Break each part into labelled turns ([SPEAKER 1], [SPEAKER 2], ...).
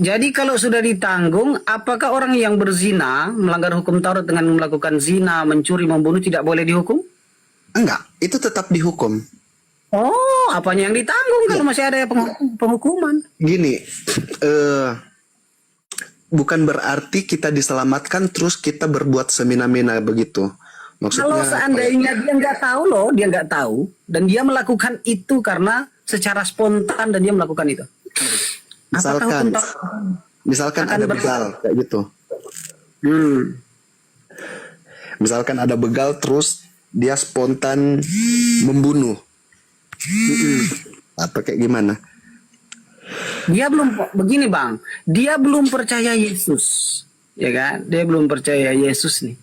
[SPEAKER 1] Jadi kalau sudah ditanggung, apakah orang yang berzina, melanggar hukum Taurat dengan melakukan zina, mencuri, membunuh tidak boleh dihukum?
[SPEAKER 2] Enggak, itu tetap dihukum.
[SPEAKER 1] Oh, apanya yang ditanggung
[SPEAKER 2] Ya,
[SPEAKER 1] kalau masih ada penghukuman?
[SPEAKER 2] gini, eh bukan berarti kita diselamatkan terus kita berbuat semena-mena begitu.
[SPEAKER 1] Kalau
[SPEAKER 2] Maksudnya
[SPEAKER 1] seandainya dia nggak tahu loh, dia nggak tahu, dan dia melakukan itu karena secara spontan dan dia melakukan itu. Apakah hukum
[SPEAKER 2] misalkan
[SPEAKER 1] Taurat
[SPEAKER 2] misalkan
[SPEAKER 1] akan
[SPEAKER 2] ada begal kayak gitu.
[SPEAKER 1] Hmm.
[SPEAKER 2] Misalkan ada begal terus dia spontan membunuh. Atau kayak gimana?
[SPEAKER 1] Dia belum begini bang, dia belum percaya Yesus, ya kan? Dia belum percaya Yesus nih.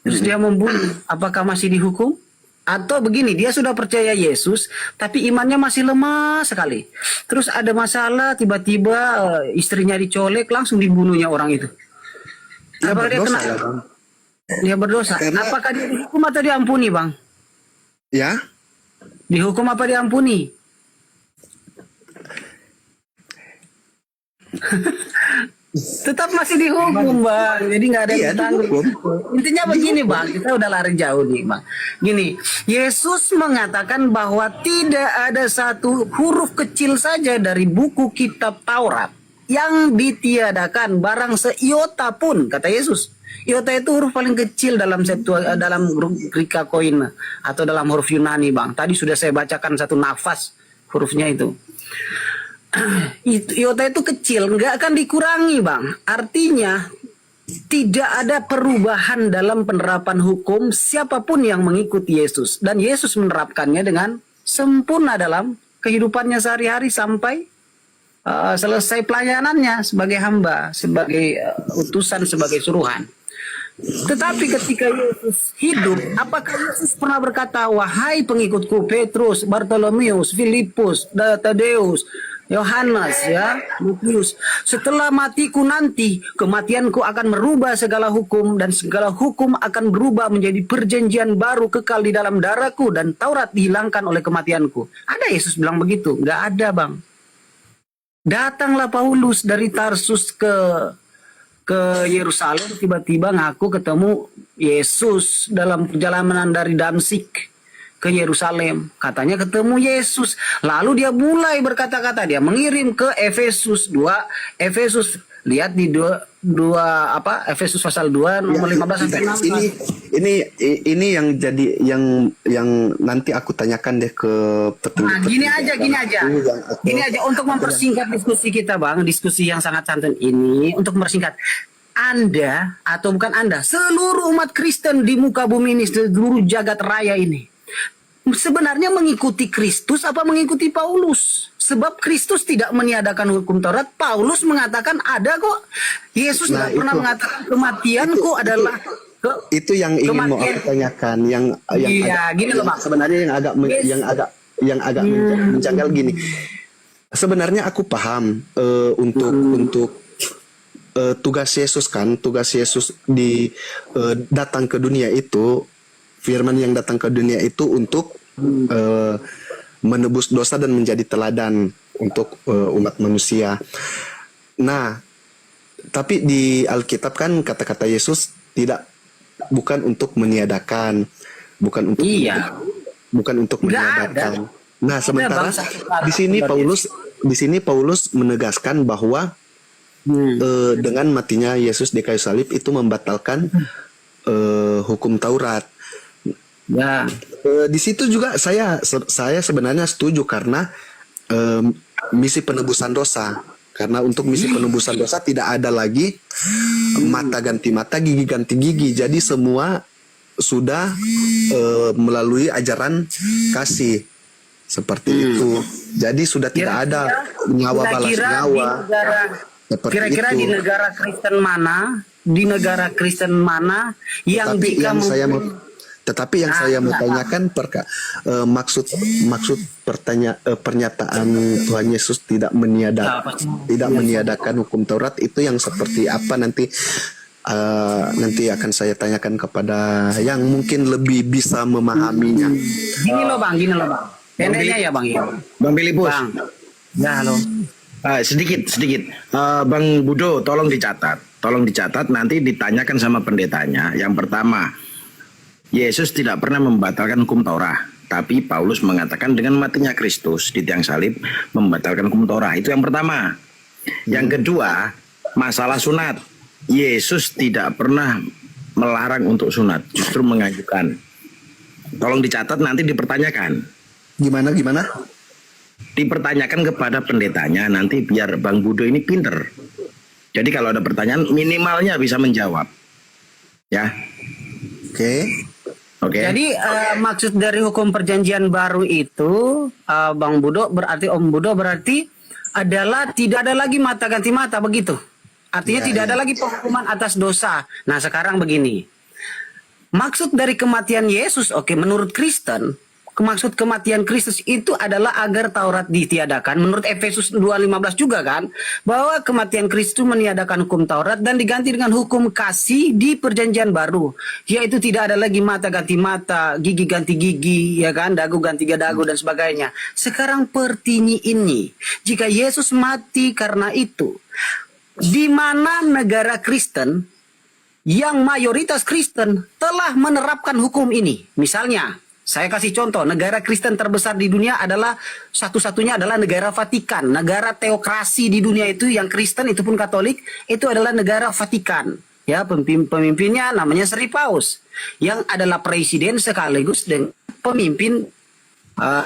[SPEAKER 1] Terus dia membunuh, apakah masih dihukum? Atau begini, dia sudah percaya Yesus, tapi imannya masih lemah sekali. Terus ada masalah, tiba-tiba istrinya dicolek, langsung dibunuhnya orang itu.
[SPEAKER 2] Ya
[SPEAKER 1] Apakah dia
[SPEAKER 2] berdosa
[SPEAKER 1] kena?
[SPEAKER 2] lah bang.
[SPEAKER 1] Dia berdosa.
[SPEAKER 2] Karena
[SPEAKER 1] Apakah dia dihukum atau diampuni bang?
[SPEAKER 2] ya
[SPEAKER 1] Dihukum apa diampuni? Tetap masih dihukum bang, jadi nggak ada yang
[SPEAKER 2] iya
[SPEAKER 1] ditanggung.
[SPEAKER 2] dihukum.
[SPEAKER 1] Intinya begini bang, kita udah lari jauh nih bang. Gini, Yesus mengatakan bahwa tidak ada satu huruf kecil saja dari buku kitab Taurat yang ditiadakan, barang seiota pun, kata Yesus. Iota itu huruf paling kecil dalam dalam Greka Koine atau dalam huruf Yunani bang. Tadi sudah saya bacakan satu nafas hurufnya itu. Iota itu kecil, nggak akan dikurangi bang. Artinya tidak ada perubahan dalam penerapan hukum siapapun yang mengikuti Yesus. Dan Yesus menerapkannya dengan sempurna dalam kehidupannya sehari-hari sampai selesai pelayanannya sebagai hamba, sebagai utusan, sebagai suruhan. Tetapi ketika Yesus hidup, apakah Yesus pernah berkata, wahai pengikutku Petrus, Bartolomeus, Filipus, Tadeus, Yohanes, ya, Matius, setelah matiku nanti, kematianku akan merubah segala hukum dan segala hukum akan berubah menjadi perjanjian baru kekal di dalam darahku dan Taurat dihilangkan oleh kematianku. Ada Yesus bilang begitu? Nggak ada bang. Datanglah Paulus dari Tarsus ke Yerusalem, tiba-tiba ngaku ketemu Yesus dalam perjalanan dari Damsik ke Yerusalem. Katanya ketemu Yesus. Lalu dia mulai berkata-kata, dia mengirim ke Efesus 2, Efesus lihat di Efesus pasal 2 nomor 15 sampai 16.
[SPEAKER 2] Ini yang jadi yang nanti aku tanyakan deh ke petinggi.
[SPEAKER 1] Nah, gini aja untuk mempersingkat diskusi kita, Bang, diskusi yang sangat santai ini, untuk mempersingkat. Anda atau bukan Anda, seluruh umat Kristen di muka bumi ini, seluruh jagat raya ini, sebenarnya mengikuti Kristus apa mengikuti Paulus? Sebab Kristus tidak meniadakan hukum Taurat, Paulus mengatakan ada kok. Yesus tidak pernah mengatakan kematianku adalah
[SPEAKER 2] itu yang ingin mau aku tanyakan, yang
[SPEAKER 1] iya, gini loh, Bang.
[SPEAKER 2] sebenarnya yang agak menjanggal gini. Sebenarnya aku paham untuk tugas Yesus kan, tugas Yesus datang ke dunia itu, firman yang datang ke dunia itu untuk menebus dosa dan menjadi teladan untuk umat manusia. Nah, tapi di Alkitab kan kata-kata Yesus bukan untuk meniadakan, bukan untuk meniadakan. Nah, sementara di sini Paulus menegaskan bahwa dengan matinya Yesus di kayu salib itu membatalkan hukum Taurat.
[SPEAKER 1] Ya.
[SPEAKER 2] Di situ juga saya sebenarnya setuju karena misi penebusan dosa. Karena untuk misi penebusan dosa tidak ada lagi mata ganti mata, gigi ganti gigi. Jadi semua sudah melalui ajaran kasih seperti itu. Jadi sudah tidak ada nyawa balas nyawa.
[SPEAKER 1] Kira-kira di negara Kristen mana yang
[SPEAKER 2] tetapi yang saya mau tanyakan maksud pernyataan Tuhan Yesus tidak meniadakan hukum Taurat itu yang seperti apa nanti akan saya tanyakan kepada yang mungkin lebih bisa memahaminya.
[SPEAKER 1] Gini loh bang. Pendeknya ya bang ya.
[SPEAKER 2] Bang Billy Bos.
[SPEAKER 1] Bang. Ya halo.
[SPEAKER 3] Sedikit. Bang Budo, tolong dicatat, nanti ditanyakan sama pendetanya. Yang pertama, Yesus tidak pernah membatalkan hukum Taurat, tapi Paulus mengatakan dengan matinya Kristus di tiang salib membatalkan hukum Taurat. Itu yang pertama. Yang kedua, masalah sunat. Yesus tidak pernah melarang untuk sunat, justru mengajukan. Tolong dicatat, nanti dipertanyakan.
[SPEAKER 2] Gimana?
[SPEAKER 3] Dipertanyakan kepada pendetanya, nanti biar Bang Budo ini pinter. Jadi kalau ada pertanyaan, minimalnya bisa menjawab. Ya.
[SPEAKER 2] Oke.
[SPEAKER 1] Jadi maksud dari hukum perjanjian baru itu, Bang Budo berarti, Om Budo berarti adalah tidak ada lagi mata ganti mata, begitu? Artinya tidak ada lagi penghukuman atas dosa. Nah sekarang begini, maksud dari kematian Yesus, menurut Kristen, maksud kematian Kristus itu adalah agar Taurat ditiadakan. Menurut Efesus 2:15 juga kan, bahwa kematian Kristus meniadakan hukum Taurat dan diganti dengan hukum kasih di perjanjian baru, yaitu tidak ada lagi mata ganti mata, gigi ganti gigi, ya kan, dagu ganti dagu dan sebagainya. Sekarang pertinyi ini, jika Yesus mati karena itu, di mana negara Kristen yang mayoritas Kristen telah menerapkan hukum ini? Misalnya, saya kasih contoh, negara Kristen terbesar di dunia adalah satu-satunya adalah negara Vatikan. Negara teokrasi di dunia itu yang Kristen itu pun Katolik, itu adalah negara Vatikan. Ya, pemimpinnya namanya Sri Paus, yang adalah presiden sekaligus dengan pemimpin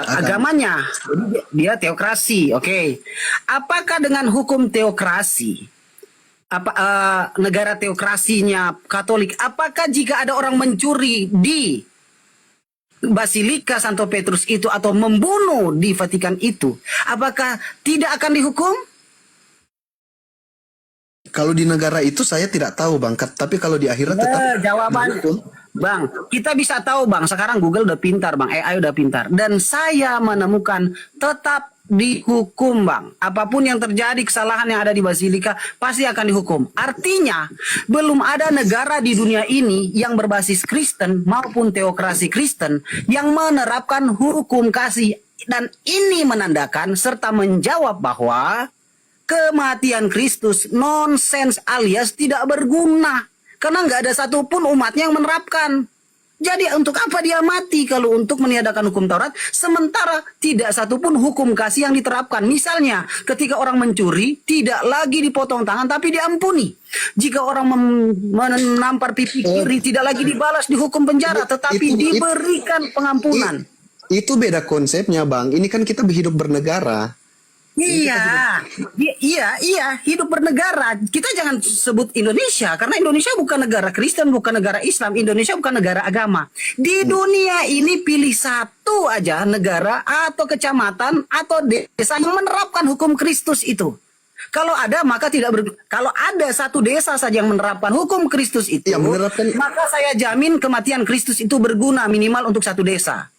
[SPEAKER 1] agamanya. Jadi dia teokrasi, oke. Apakah dengan hukum teokrasi, negara teokrasinya Katolik, apakah jika ada orang mencuri di Basilika Santo Petrus itu atau membunuh di Vatikan itu, apakah tidak akan dihukum?
[SPEAKER 2] Kalau di negara itu saya tidak tahu Bang, tapi kalau di akhirat tetap
[SPEAKER 1] jawaban
[SPEAKER 2] dihukum.
[SPEAKER 1] Bang, kita bisa tahu Bang, sekarang Google udah pintar Bang, AI udah pintar, dan saya menemukan tetap dihukum Bang. Apapun yang terjadi, kesalahan yang ada di Basilika pasti akan dihukum. Artinya belum ada negara di dunia ini yang berbasis Kristen maupun teokrasi Kristen yang menerapkan hukum kasih. Dan ini menandakan serta menjawab bahwa kematian Kristus nonsens alias tidak berguna. Karena nggak ada satupun umatnya yang menerapkan. Jadi untuk apa dia mati kalau untuk meniadakan hukum Taurat, sementara tidak satupun hukum kasih yang diterapkan. Misalnya ketika orang mencuri, tidak lagi dipotong tangan tapi diampuni. Jika orang menampar pipi kiri, tidak lagi dibalas dihukum penjara, tetapi diberikan pengampunan.
[SPEAKER 2] Itu beda konsepnya Bang, ini kan kita hidup bernegara.
[SPEAKER 1] Iya, hidup bernegara. Kita jangan sebut Indonesia, karena Indonesia bukan negara Kristen, bukan negara Islam. Indonesia bukan negara agama. Di dunia ini pilih satu aja negara atau kecamatan atau desa yang menerapkan hukum Kristus itu. Kalau ada maka kalau ada satu desa saja yang menerapkan hukum Kristus itu, maka saya jamin kematian Kristus itu berguna minimal untuk satu desa.